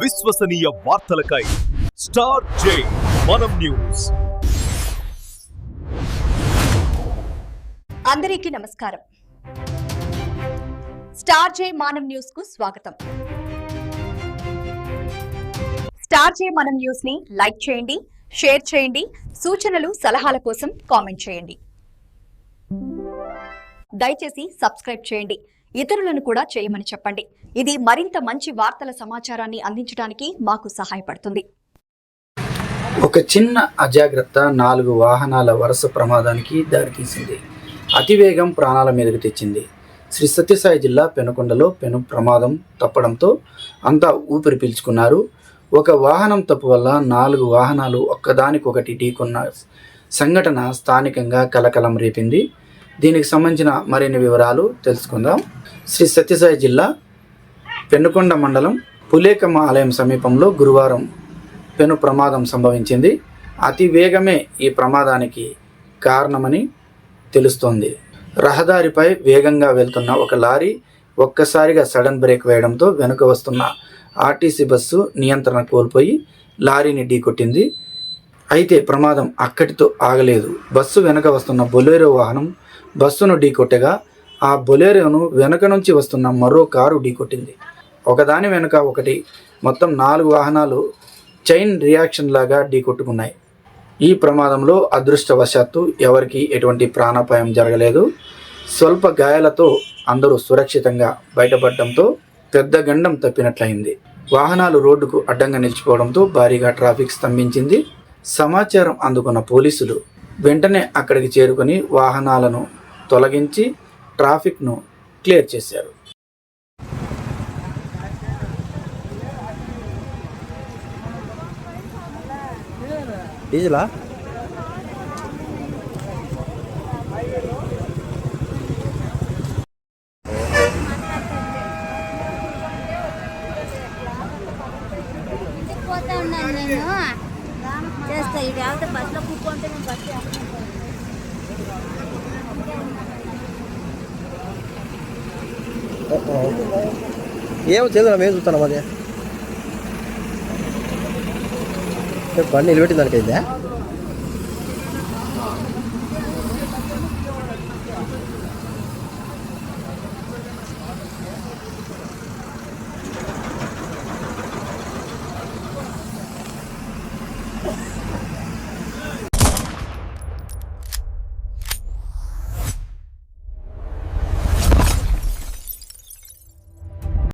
విశ్వసనీయ వార్తలకై స్టార్ జే మనం న్యూస్. అందరికీ నమస్కారం. స్టార్ జే మనం న్యూస్ కు స్వాగతం. స్టార్ జే మనం న్యూస్ ని లైక్ చేయండి, షేర్ చేయండి, సూచనలు సలహాల కోసం కామెంట్ చేయండి. దయచేసి సబ్స్క్రైబ్ చేయండి, ఇతరులను కూడా చేయమని చెప్పండి. ఇది మరింత మంచి వార్తల సమాచారాన్ని అందించడానికి మాకు సహాయపడుతుంది. ఒక చిన్న అజాగ్రత్త 4 వాహనాల వరుస ప్రమాదానికి దారితీసింది. అతివేగం ప్రాణాల మీదకు తెచ్చింది. శ్రీ సత్యసాయి జిల్లా పెనుకొండలో పెను ప్రమాదం తప్పడంతో అంతా ఊపిరి పీల్చుకున్నారు. ఒక వాహనం తప్పు వల్ల 4 వాహనాలు ఒక్కదానికొకటి ఢీకొన్న సంఘటన స్థానికంగా కలకలం రేపింది. దీనికి సంబంధించిన మరిన్ని వివరాలు తెలుసుకుందాం. శ్రీ సత్యసాయి జిల్లా పెనుకొండ మండలం పులేకమ్మ ఆలయం సమీపంలో గురువారం పెను ప్రమాదం సంభవించింది. అతి వేగమే ఈ ప్రమాదానికి కారణమని తెలుస్తోంది. రహదారిపై వేగంగా వెళ్తున్న ఒక లారీ ఒక్కసారిగా సడన్ బ్రేక్ వేయడంతో వెనుక వస్తున్న ఆర్టీసీ బస్సు నియంత్రణ కోల్పోయి లారీని ఢీకొట్టింది. అయితే ప్రమాదం అక్కడితో ఆగలేదు. బస్సు వెనుక వస్తున్న బొలెరో వాహనం బస్సును ఢీకొట్టగా ఆ బొలెరోను వెనుక నుంచి వస్తున్న మరో కారు ఢీకొట్టింది. ఒకదాని వెనుక ఒకటి మొత్తం 4 వాహనాలు చైన్ రియాక్షన్ లాగా ఢీకొట్టుకున్నాయి. ఈ ప్రమాదంలో అదృష్టవశాత్తు ఎవరికీ ఎటువంటి ప్రాణాపాయం జరగలేదు. స్వల్ప గాయాలతో అందరూ సురక్షితంగా బయటపడడంతో పెద్ద గండం తప్పినట్లయింది. వాహనాలు రోడ్డుకు అడ్డంగా నిలిచిపోవడంతో భారీగా ట్రాఫిక్ స్తంభించింది. సమాచారం అందుకున్న పోలీసులు వెంటనే అక్కడికి చేరుకొని వాహనాలను తొలగించి ట్రాఫిక్ను క్లియర్ చేశారు. డీజిలా పోతా ఉన్నాను నేను చేస్తా. ఇది అయితే బస్సులో కూర్చుంటే నేను బస్సు ఏమో చేద్దాం, మేము చూస్తున్నాం. అదే బండి నిలబెట్టిన దానికైందా?